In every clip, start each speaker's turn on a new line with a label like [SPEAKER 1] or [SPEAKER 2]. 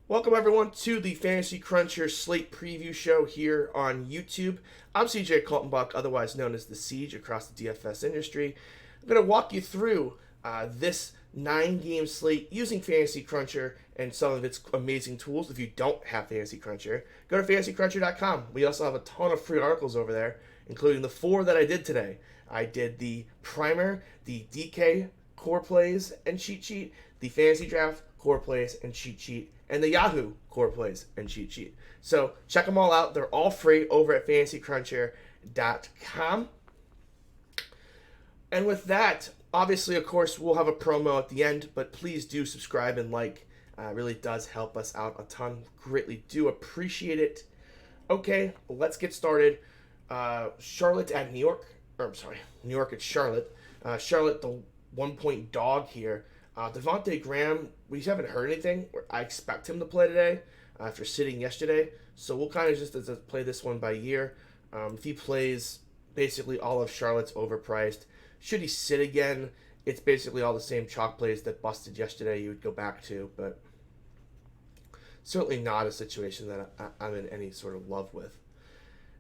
[SPEAKER 1] Welcome everyone to the Fantasy Cruncher Slate preview show here on YouTube. I'm CJ Kaltenbach, otherwise known as The Siege across the DFS industry. I'm going to walk you through this 9-game slate using Fantasy Cruncher and some of its amazing tools. If you don't have Fantasy Cruncher, go to fantasycruncher.com. We also have a ton of free articles over there, including the 4 that I did today. I did the Primer, the DK Core Plays and Cheat Sheet, the Fantasy Draft Core Plays and Cheat Sheet, and the Yahoo Core Plays and Cheat Sheet. So check them all out. They're all free over at fantasycruncher.com. And with that, obviously, of course, we'll have a promo at the end, but please do subscribe and like. Really does help us out a ton. Greatly do appreciate it. Okay, let's get started. Charlotte at New York. Or, I'm sorry, New York at Charlotte. Charlotte, the 1-point dog here. Devontae Graham, we haven't heard anything. I expect him to play today after sitting yesterday. So we'll kind of just play this one by ear. If he plays, basically all of Charlotte's overpriced. Should he sit again, it's basically all the same chalk plays that busted yesterday you would go back to. But certainly not a situation that I'm in any sort of love with.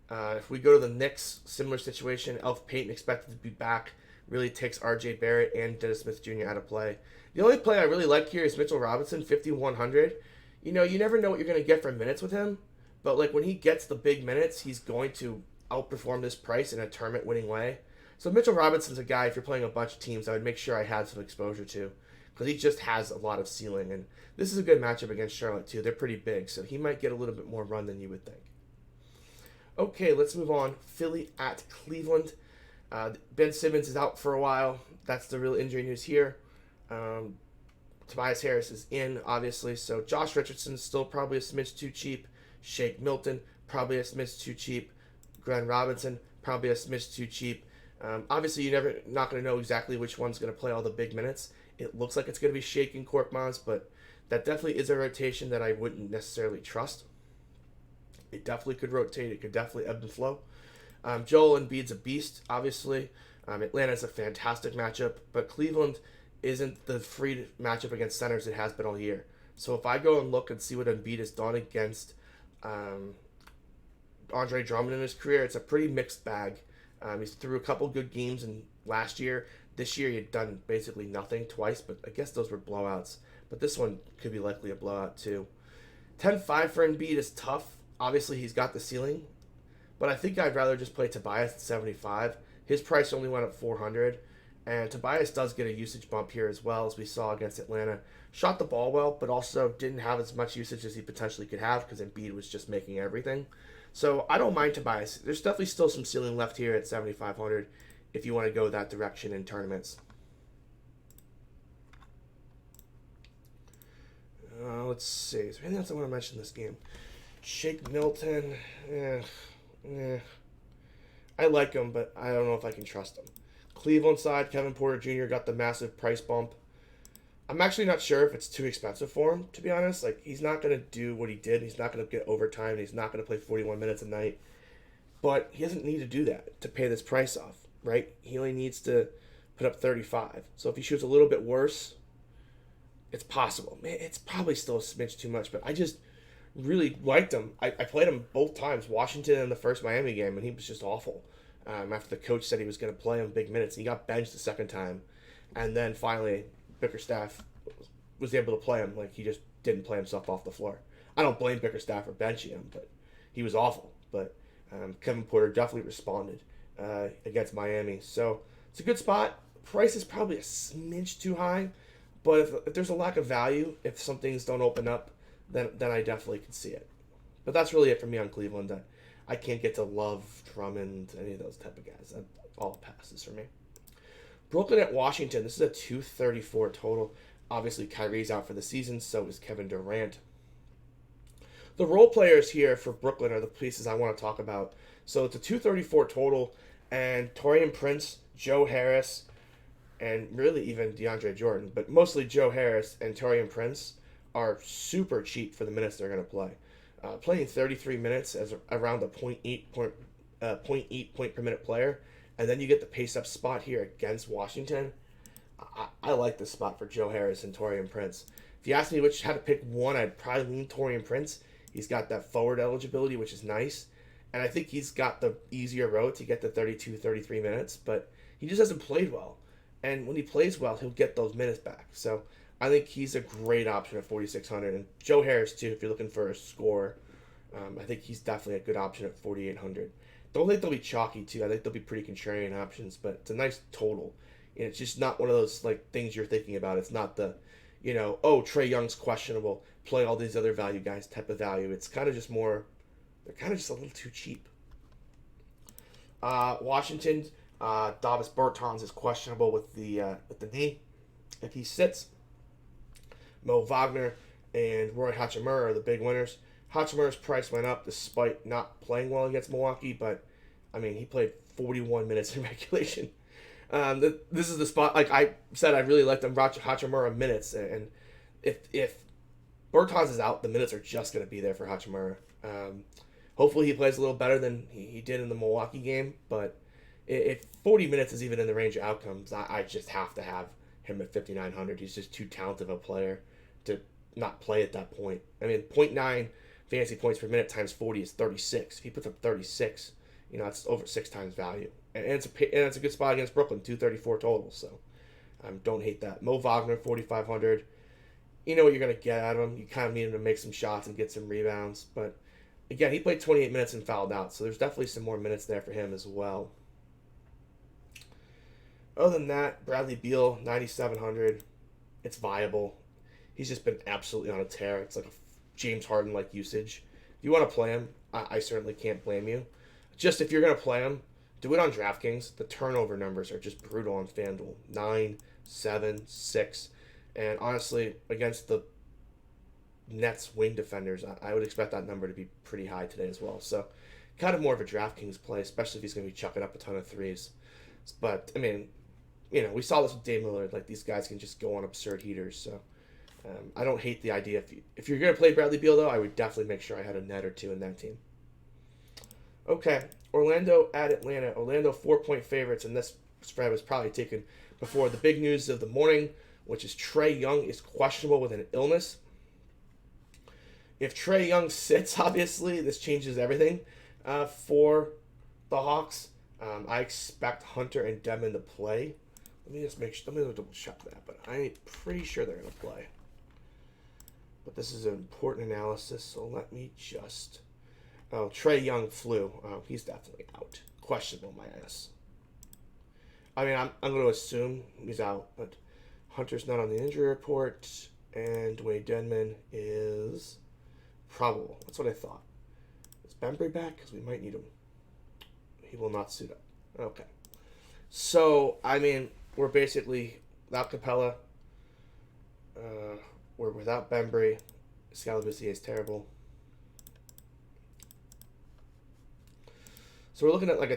[SPEAKER 1] If we go to the Knicks, similar situation. Elf Payton expected to be back. Really takes R.J. Barrett and Dennis Smith Jr. out of play. The only play I really like here is Mitchell Robinson, 5,100. You know, you never know what you're going to get for minutes with him, but like when he gets the big minutes, he's going to outperform this price in a tournament-winning way. So Mitchell Robinson's a guy, if you're playing a bunch of teams, I would make sure I had some exposure to, because he just has a lot of ceiling, and this is a good matchup against Charlotte too. They're pretty big, so he might get a little bit more run than you would think. Okay, let's move on. Philly at Cleveland. Ben Simmons is out for a while. That's the real injury news here. Tobias Harris is in, obviously. So Josh Richardson's still probably a smidge too cheap. Shake Milton, probably a smidge too cheap. Glenn Robinson, probably a smidge too cheap. Obviously, you're not going to know exactly which one's going to play all the big minutes. It looks like it's going to be Shake and Korkmaz, but that definitely is a rotation that I wouldn't necessarily trust. It definitely could rotate. It could definitely ebb and flow. Joel Embiid's a beast, obviously. Atlanta's a fantastic matchup, but Cleveland isn't the free matchup against centers it has been all year. So if I go and look and see what Embiid has done against Andre Drummond in his career, it's a pretty mixed bag. He's threw a couple good games in last year. This year he had done basically nothing twice, but I guess those were blowouts. But this one could be likely a blowout too. 10-5 for Embiid is tough. Obviously he's got the ceiling. But I think I'd rather just play Tobias at 75. His price only went up 400. And Tobias does get a usage bump here as well, as we saw against Atlanta. Shot the ball well, but also didn't have as much usage as he potentially could have because Embiid was just making everything. So I don't mind Tobias. There's definitely still some ceiling left here at 7,500 if you want to go that direction in tournaments. Let's see. Is there anything else I want to mention in this game? Shake Milton. I like him, but I don't know if I can trust him. Cleveland side, Kevin Porter Jr. got the massive price bump. I'm actually not sure if it's too expensive for him, to be honest. Like, he's not going to do what he did. He's not going to get overtime. And he's not going to play 41 minutes a night. But he doesn't need to do that to pay this price off, right? He only needs to put up 35. So if he shoots a little bit worse, it's possible. Man, it's probably still a smidge too much, but I just really liked him. I played him both times, Washington and the first Miami game, and he was just awful. After the coach said he was going to play him big minutes, and he got benched the second time. And then finally, Bickerstaff was able to play him. Like, he just didn't play himself off the floor. I don't blame Bickerstaff for benching him, but he was awful. But Kevin Porter definitely responded against Miami. So it's a good spot. Price is probably a smidge too high, but if there's a lack of value, if some things don't open up, then I definitely can see it. But that's really it for me on Cleveland. I can't get to Love, Drummond, any of those type of guys. That all passes for me. Brooklyn at Washington. This is a 234 total. Obviously, Kyrie's out for the season, so is Kevin Durant. The role players here for Brooklyn are the pieces I want to talk about. So it's a 234 total, and Taurean Prince, Joe Harris, and really even DeAndre Jordan, but mostly Joe Harris and Taurean Prince are super cheap for the minutes they're going to play. Playing 33 minutes as around a 0.8 point per minute player, and then you get the pace-up spot here against Washington. I like this spot for Joe Harris and Taurean Prince. If you ask me how to pick one, I'd probably lean Taurean Prince. He's got that forward eligibility, which is nice. And I think he's got the easier road to get to 32, 33 minutes, but he just hasn't played well. And when he plays well, he'll get those minutes back. So I think he's a great option at 4,600. And Joe Harris, too, if you're looking for a score. I think he's definitely a good option at 4,800. Don't think they'll be chalky, too. I think they'll be pretty contrarian options, but it's a nice total. And it's just not one of those things you're thinking about. It's not the, Trae Young's questionable, play all these other value guys type of value. It's kind of just more, they're kind of just a little too cheap. Washington, Davis Bertans is questionable with the knee. If he sits, Mo Wagner and Roy Hachimura are the big winners. Hachimura's price went up despite not playing well against Milwaukee, but, he played 41 minutes in regulation. This is the spot, like I said, I really liked Hachimura minutes, and if Bertans is out, the minutes are just going to be there for Hachimura. Hopefully he plays a little better than he did in the Milwaukee game, but if 40 minutes is even in the range of outcomes, I just have to have him at 5,900. He's just too talented of a player to not play at that point. 0.9 fantasy points per minute times 40 is 36. If he puts up 36, it's over 6 times value. And it's a good spot against Brooklyn, 234 total. So don't hate that. Mo Wagner, 4,500. You know what you're going to get out of him. You kind of need him to make some shots and get some rebounds. But, again, he played 28 minutes and fouled out. So there's definitely some more minutes there for him as well. Other than that, Bradley Beal, 9,700. It's viable. He's just been absolutely on a tear. It's like a James Harden-like usage. If you want to play him, I certainly can't blame you. Just if you're going to play him, do it on DraftKings. The turnover numbers are just brutal on FanDuel. 9, 7, 6. And honestly, against the Nets wing defenders, I would expect that number to be pretty high today as well. So kind of more of a DraftKings play, especially if he's going to be chucking up a ton of threes. But, we saw this with Dame Lillard. These guys can just go on absurd heaters. So I don't hate the idea. If you're going to play Bradley Beal, though, I would definitely make sure I had a net or two in that team. Okay, Orlando at Atlanta. Orlando 4-point favorites, and this spread was probably taken before the big news of the morning, which is Trae Young is questionable with an illness. If Trae Young sits, obviously, this changes everything for the Hawks. I expect Hunter and Devin to play. Let me double check that, but I'm pretty sure they're going to play. But this is an important analysis, so let me just... Oh, Trae Young flu. Oh, he's definitely out. Questionable, my ass. I'm going to assume he's out, but Hunter's not on the injury report, and Dwayne Denman is probable. That's what I thought. Is Bembry back? Because we might need him. He will not suit up. Okay. So, we're basically without Capella. We're without Bembry. Scalabrine is terrible. So we're looking at a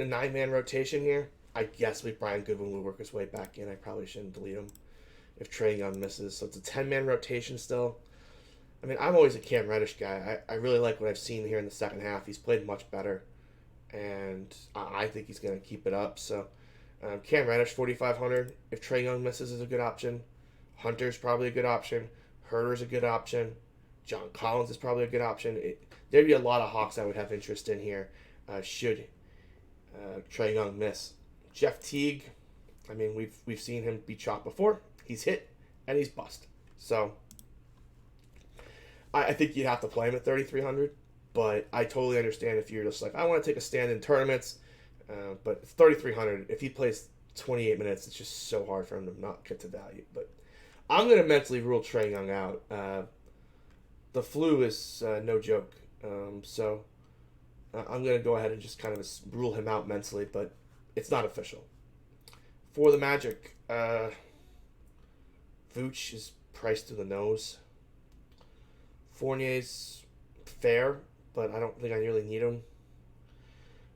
[SPEAKER 1] 9-man rotation here. I guess Brian Goodwin will work his way back in. I probably shouldn't delete him if Trae Young misses. So it's a 10-man rotation still. I'm always a Cam Reddish guy. I really like what I've seen here in the second half. He's played much better, and I think he's going to keep it up. So Cam Reddish, 4,500. If Trae Young misses, is a good option. Hunter's probably a good option. Herter's a good option. John Collins is probably a good option. There'd be a lot of Hawks I would have interest in here. Should Trae Young miss. Jeff Teague, we've seen him be chalk before. He's hit and he's bust. So I think you'd have to play him at 3,300, but I totally understand if you're just I want to take a stand in tournaments. But 3,300, if he plays 28 minutes, it's just so hard for him to not get to value. But I'm going to mentally rule Trae Young out. The flu is no joke. So I'm going to go ahead and just kind of rule him out mentally, but it's not official. For the Magic, Vooch is priced to the nose. Fournier's fair, but I don't think I really need him.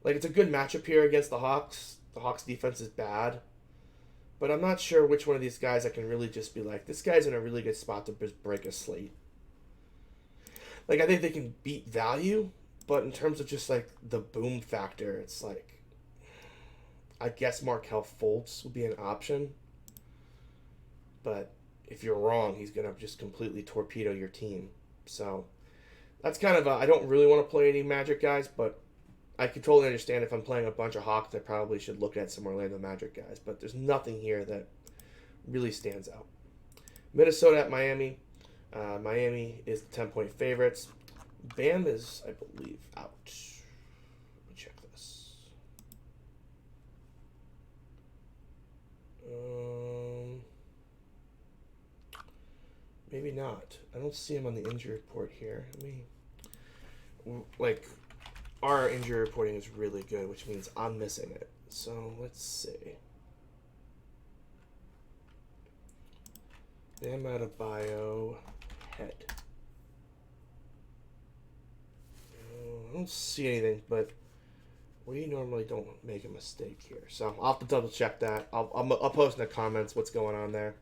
[SPEAKER 1] It's a good matchup here against the Hawks. The Hawks' defense is bad, but I'm not sure which one of these guys I can really just be this guy's in a really good spot to just break a slate. I think they can beat value, but in terms of just the boom factor, it's I guess Markelle Fultz would be an option, but if you're wrong, he's going to just completely torpedo your team. So that's kind of I don't really want to play any Magic guys, but I can totally understand if I'm playing a bunch of Hawks, I probably should look at some Orlando Magic guys. But there's nothing here that really stands out. Minnesota at Miami. Miami is the 10-point favorites. Bam is, I believe, out. Let me check this. Maybe not. I don't see him on the injury report here. Our injury reporting is really good, which means I'm missing it. So let's see. Bam Adebayo, head. I don't see anything, but we normally don't make a mistake here. So I'll have to double check that. I'll post in the comments what's going on there.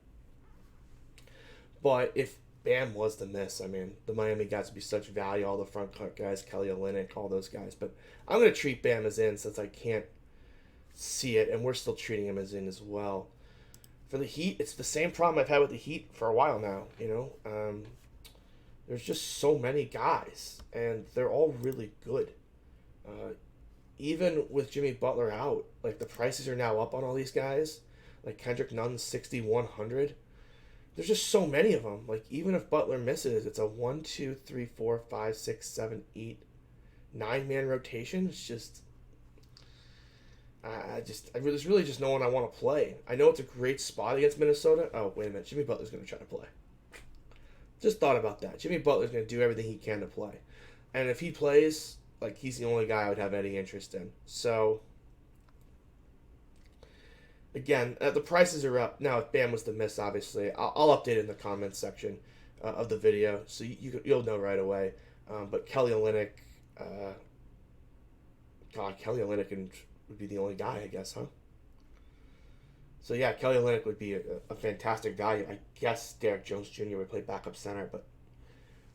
[SPEAKER 1] But if Bam was to miss, I mean, the Miami guys would be such value, all the front court guys, Kelly Olynyk, all those guys. But I'm going to treat Bam as in since I can't see it, and we're still treating him as in as well. For the Heat, it's the same problem I've had with the Heat for a while now, There's just so many guys, and they're all really good. Even with Jimmy Butler out, like, the prices are now up on all these guys. Like, Kendrick Nunn's 6,100. There's just so many of them. Like, even if Butler misses, it's a 1, 2, 3, 4, 5, 6, 7, 8, 9-man rotation. It's just... there's really just no one I want to play. I know it's a great spot against Minnesota. Oh, wait a minute. Jimmy Butler's going to try to play. Just thought about that. Jimmy Butler's going to do everything he can to play. And if he plays, like, he's the only guy I would have any interest in. So, again, the prices are up. Now, if Bam was to miss, obviously, I'll update it in the comments section of the video, so you'll know right away. But Kelly Olynyk, Kelly Olynyk would be the only guy, I guess, huh? So, yeah, Kelly Olynyk would be a fantastic value. I guess Derek Jones Jr. would play backup center, but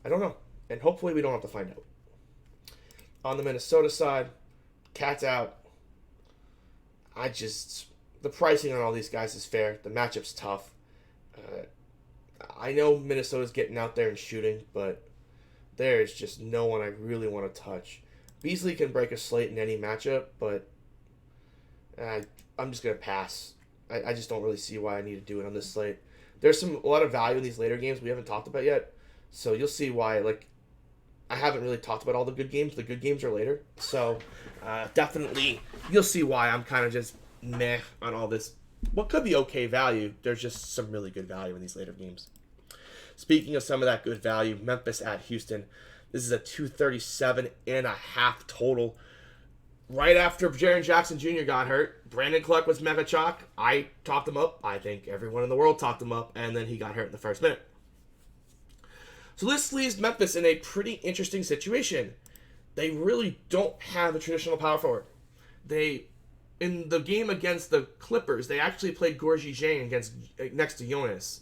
[SPEAKER 1] I don't know. And hopefully we don't have to find out. On the Minnesota side, Cat's out. The pricing on all these guys is fair. The matchup's tough. I know Minnesota's getting out there and shooting, but there's just no one I really want to touch. Beasley can break a slate in any matchup, but I'm just going to pass. I just don't really see why I need to do it on this slate. There's a lot of value in these later games we haven't talked about yet, so you'll see why. I haven't really talked about all the good games. The good games are later, so definitely you'll see why I'm kind of just meh on all this. What could be okay value, there's just some really good value in these later games. Speaking of some of that good value, Memphis at Houston. This is a 237.5 total. Right after Jaren Jackson Jr. got hurt, Brandon Clark was mega chalk. I talked him up. I think everyone in the world talked him up, and then he got hurt in the first minute. So this leaves Memphis in a pretty interesting situation. They really don't have a traditional power forward. In the game against the Clippers, they actually played Gorgui Dieng next to Jonas.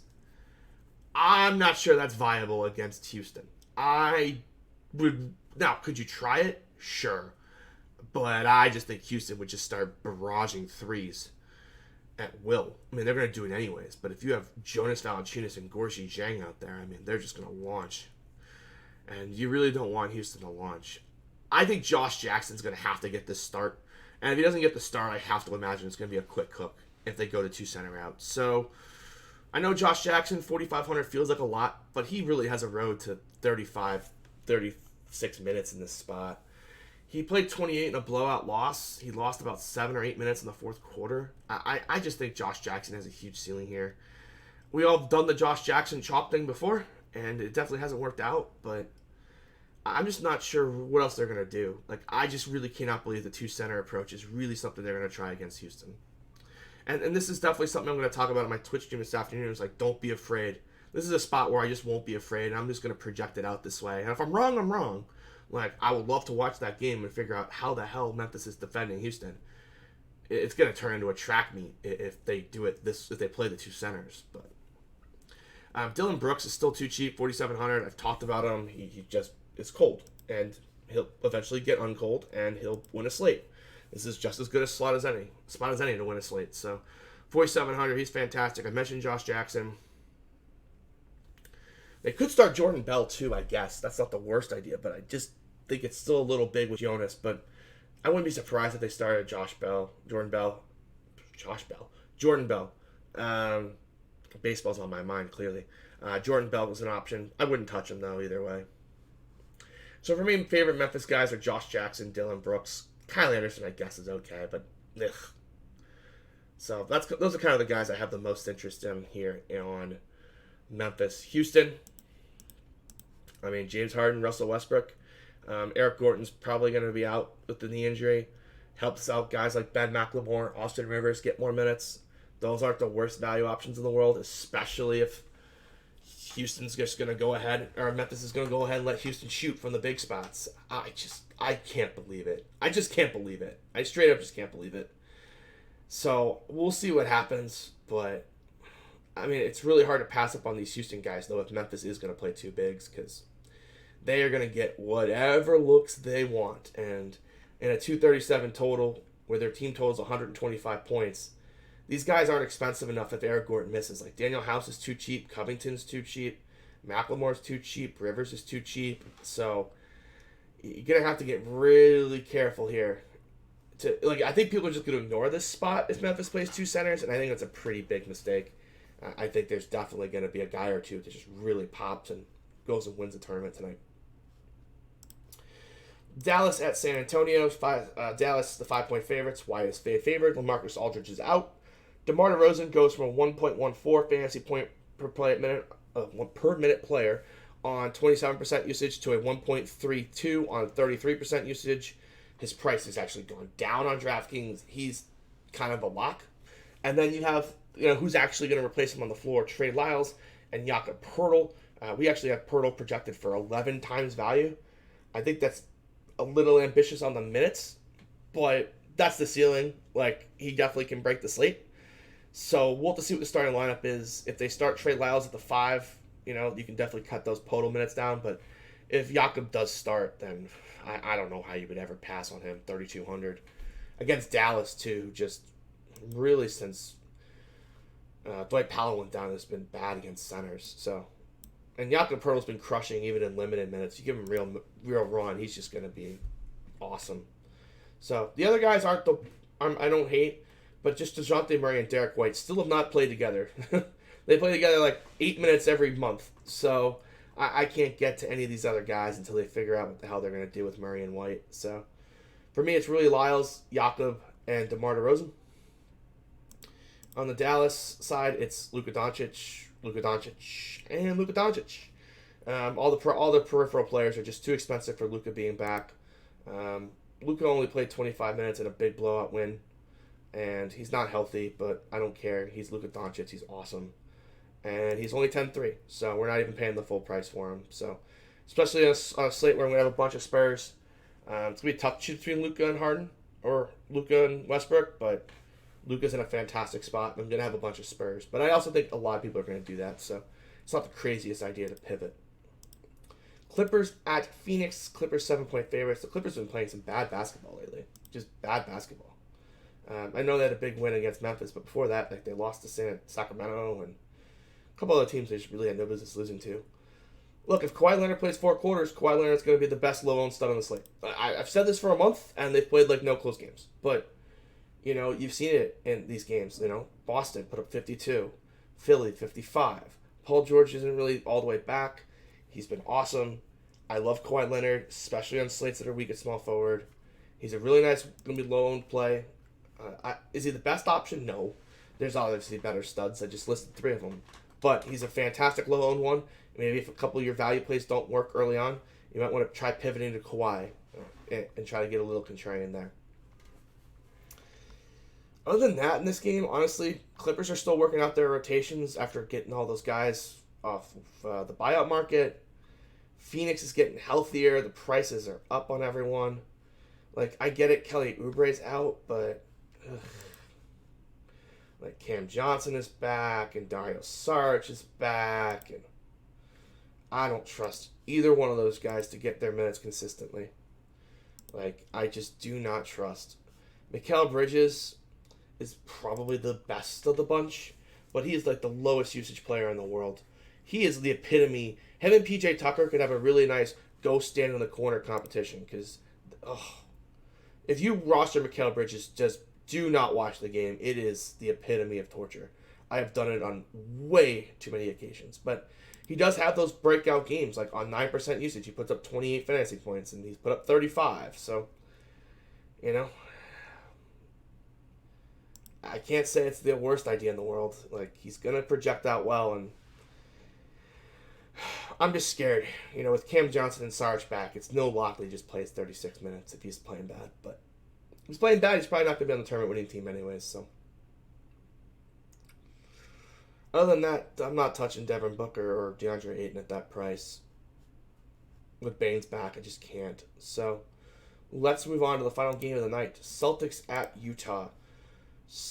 [SPEAKER 1] I'm not sure that's viable against Houston. Now, could you try it? Sure. But I just think Houston would just start barraging threes at will. I mean, they're going to do it anyways. But if you have Jonas Valanciunas and Gorgui Dieng out there, I mean, they're just going to launch. And you really don't want Houston to launch. I think Josh Jackson's going to have to get this start. And if he doesn't get the start, I have to imagine it's going to be a quick cook if they go to two center out. So I know Josh Jackson, 4,500 feels like a lot, but he really has a road to 35, 36 minutes in this spot. He played 28 in a blowout loss. He lost about 7 or 8 minutes in the fourth quarter. I just think Josh Jackson has a huge ceiling here. We all done the Josh Jackson chop thing before, and it definitely hasn't worked out, but I'm just not sure what else they're going to do. I just really cannot believe the two-center approach is really something they're going to try against Houston. And this is definitely something I'm going to talk about on my Twitch stream this afternoon. It's don't be afraid. This is a spot where I just won't be afraid, and I'm just going to project it out this way. And if I'm wrong, I'm wrong. I would love to watch that game and figure out how the hell Memphis is defending Houston. It's going to turn into a track meet if they do it if they play the two centers. But Dylan Brooks is still too cheap, 4,700. I've talked about him. He just is cold, and he'll eventually get uncold, and he'll win a slate. This is just as good a spot as any to win a slate. So 4,700, he's fantastic. I mentioned Josh Jackson. They could start Jordan Bell too, I guess. That's not the worst idea, but I just think it's still a little big with Jonas. But I wouldn't be surprised if they started Jordan Bell. Baseball's on my mind, clearly. Jordan Bell was an option. I wouldn't touch him, though, either way. So for me, favorite Memphis guys are Josh Jackson, Dylan Brooks. Kyle Anderson, I guess, is okay, but ugh. So those are kind of the guys I have the most interest in here on Memphis. Houston, I mean, James Harden, Russell Westbrook. Eric Gordon's probably going to be out with the knee injury. Helps out guys like Ben McLemore, Austin Rivers get more minutes. Those aren't the worst value options in the world, especially if Houston's just going to go ahead, or Memphis is going to go ahead and let Houston shoot from the big spots. I can't believe it. I just can't believe it. I straight up just can't believe it. So we'll see what happens, but I mean, it's really hard to pass up on these Houston guys, though, if Memphis is going to play two bigs, because they are going to get whatever looks they want. And in a 237 total, where their team total is 125 points, these guys aren't expensive enough if Eric Gordon misses. Like, Daniel House is too cheap, Covington's too cheap, McLemore's too cheap, Rivers is too cheap. So you're going to have to get really careful here. I think people are just going to ignore this spot if Memphis plays two centers, and I think that's a pretty big mistake. I think there's definitely going to be a guy or two that just really pops and goes and wins the tournament tonight. Dallas at San Antonio. Dallas, the 5-point favorites. Why is Faye favored? LaMarcus Aldridge is out. DeMar DeRozan goes from a 1.14 fantasy point per minute player on 27% usage to a 1.32 on 33% usage. His price has actually gone down on DraftKings. He's kind of a lock. And then you have, who's actually going to replace him on the floor? Trey Lyles and Jakob Poeltl. We actually have Poeltl projected for 11 times value. I think that's a little ambitious on the minutes, but that's the ceiling. Like, he definitely can break the slate. So we'll have to see what the starting lineup is. If they start Trey Lyles at the 5, you can definitely cut those Poeltl minutes down. But if Jakob does start, then I don't know how you would ever pass on him. 3,200 against Dallas too. Just really since Dwight Powell went down, it's been bad against centers. So, and Jakob Poeltl's been crushing even in limited minutes. You give him real run, he's just going to be awesome. So the other guys aren't I don't hate, but just DeJounte Murray and Derek White still have not played together. They play together like 8 minutes every month. So I can't get to any of these other guys until they figure out what the hell they're going to do with Murray and White. So for me, it's really Lyles, Jakob, and DeMar DeRozan. On the Dallas side, it's Luka Doncic, and Luka Doncic. All the peripheral players are just too expensive for Luka being back. Luka only played 25 minutes in a big blowout win, and he's not healthy, but I don't care. He's Luka Doncic. He's awesome. And he's only 10-3, so we're not even paying the full price for him. So, especially on a slate where we're going to have a bunch of Spurs, it's going to be tough to choose between Luka and Harden, or Luka and Westbrook, but Luka's in a fantastic spot. I'm going to have a bunch of Spurs. But I also think a lot of people are going to do that, so it's not the craziest idea to pivot. Clippers at Phoenix. Clippers 7-point favorites. The Clippers have been playing some bad basketball lately. Just bad basketball. I know they had a big win against Memphis, but before that, they lost to Sacramento and a couple other teams they just really had no business losing to. Look, if Kawhi Leonard plays 4 quarters, Kawhi Leonard's going to be the best low-owned stud on the slate. I've said this for a month, and they've played no close games. But, you've seen it in these games. Boston put up 52. Philly, 55. Paul George isn't really all the way back. He's been awesome. I love Kawhi Leonard, especially on slates that are weak at small forward. He's a really nice, going to be low-owned play. Is he the best option? No. There's obviously better studs. I just listed 3 of them. But he's a fantastic low-owned one. Maybe if a couple of your value plays don't work early on, you might want to try pivoting to Kawhi and try to get a little contrarian there. Other than that, in this game, honestly, Clippers are still working out their rotations after getting all those guys off of the buyout market. Phoenix is getting healthier. The prices are up on everyone. I get it, Kelly Oubre's out, but Cam Johnson is back, and Dario Saric is back, and I don't trust either one of those guys to get their minutes consistently. I just do not trust. Mikal Bridges is probably the best of the bunch, but he is the lowest usage player in the world. he is the epitome. Him and PJ Tucker could have a really nice go stand in the corner competition because, if you roster Mikal Bridges, just do not watch the game. It is the epitome of torture. I have done it on way too many occasions, but he does have those breakout games. Like on 9% usage, he puts up 28 fantasy points, and he's put up 35. So, I can't say it's the worst idea in the world. Like, he's going to project out well, and I'm just scared. With Cam Johnson and Sarge back, it's no Lockley just plays 36 minutes if he's playing bad. But if he's playing bad, he's probably not going to be on the tournament winning team anyways. So, other than that, I'm not touching Devin Booker or DeAndre Ayton at that price. With Baines back, I just can't. So, let's move on to the final game of the night. Celtics at Utah.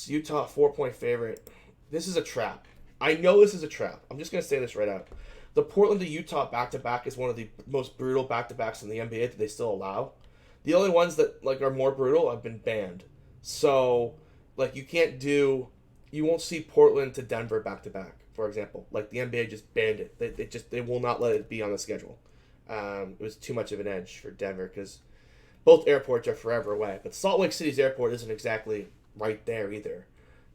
[SPEAKER 1] Utah 4-point favorite. This is a trap. I know this is a trap. I'm just going to say this right out. The Portland to Utah back-to-back is one of the most brutal back-to-backs in the NBA that they still allow. The only ones that are more brutal have been banned. So, you won't see Portland to Denver back-to-back, for example. Like, the NBA just banned it. They will not let it be on the schedule. It was too much of an edge for Denver because both airports are forever away. But Salt Lake City's airport isn't exactly right there either.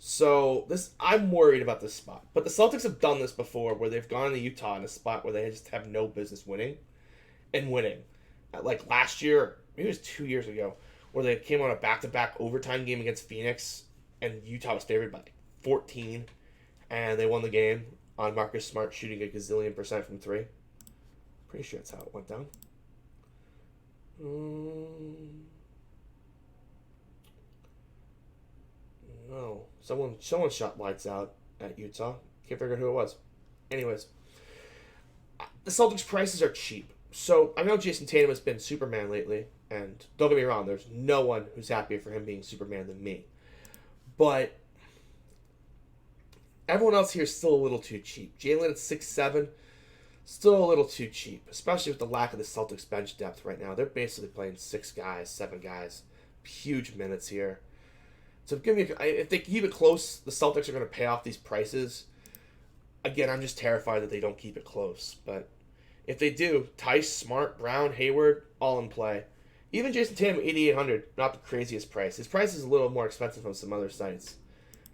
[SPEAKER 1] So I'm worried about this spot. But the Celtics have done this before where they've gone to Utah in a spot where they just have no business winning. Like last year, maybe it was 2 years ago, where they came on a back-to-back overtime game against Phoenix, and Utah was favored by 14, and they won the game on Marcus Smart shooting a gazillion% from three. Pretty sure that's how it went down. No. Someone shot lights out at Utah. Can't figure out who it was. Anyways, the Celtics' prices are cheap. So I know Jason Tatum has been Superman lately, and don't get me wrong, there's no one who's happier for him being Superman than me. But everyone else here is still a little too cheap. Jalen at 6'7", still a little too cheap, especially with the lack of the Celtics bench depth right now. They're basically playing 6 guys, 7 guys, huge minutes here. So if they keep it close, the Celtics are going to pay off these prices. Again, I'm just terrified that they don't keep it close. But if they do, Tice, Smart, Brown, Hayward, all in play. Even Jason Tatum, 8,800, not the craziest price. His price is a little more expensive on some other sites.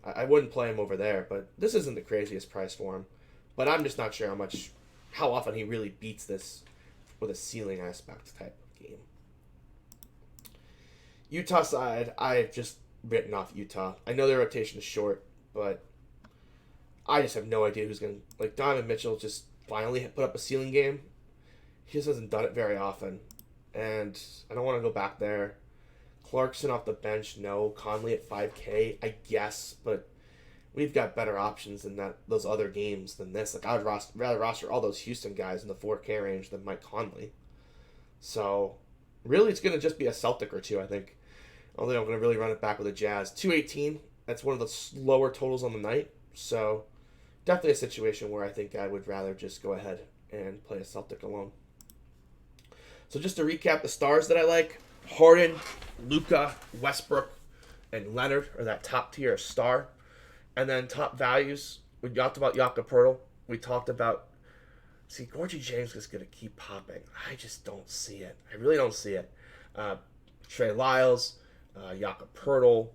[SPEAKER 1] I wouldn't play him over there, but this isn't the craziest price for him. But I'm just not sure how often he really beats this with a ceiling aspect type of game. Utah side, I've just written off Utah. I know their rotation is short, but I just have no idea who's going to... Donovan Mitchell just finally put up a ceiling game. He just hasn't done it very often. And I don't want to go back there. Clarkson off the bench, no. Conley at 5K, I guess. But we've got better options than those other games than this. I would rather roster all those Houston guys in the 4K range than Mike Conley. So, really, it's going to just be a Celtic or two, I think. Although I'm going to really run it back with a Jazz. 218, that's one of the slower totals on the night. So, definitely a situation where I think I would rather just go ahead and play a Celtic alone. So, just to recap the stars that I like, Harden, Luka, Westbrook, and Leonard are that top tier star. And then top values, we talked about Jakob Poeltl. We talked about, Gorgie James is going to keep popping. I just don't see it. I really don't see it. Trey Lyles, Jakob Poeltl,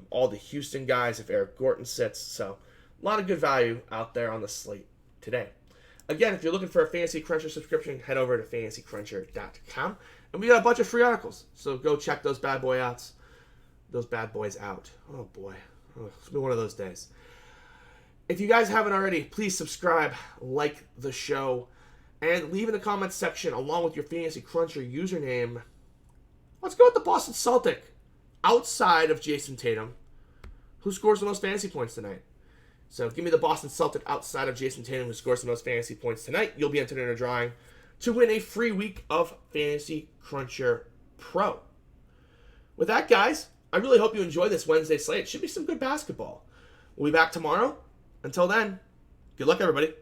[SPEAKER 1] all the Houston guys if Eric Gordon sits. So a lot of good value out there on the slate today. Again, if you're looking for a Fantasy Cruncher subscription, head over to fantasycruncher.com. And we got a bunch of free articles. So go check those bad boys out. Oh boy. It's been one of those days. If you guys haven't already, please subscribe, like the show, and leave in the comments section along with your Fantasy Cruncher username. Let's go with the Boston Celtic, outside of Jason Tatum, who scores the most fantasy points tonight. So give me the Boston Celtic outside of Jason Tatum, who scores the most fantasy points tonight. You'll be entered in a drawing to win a free week of Fantasy Cruncher Pro. With that, guys, I really hope you enjoy this Wednesday slate. It should be some good basketball. We'll be back tomorrow. Until then, good luck, everybody.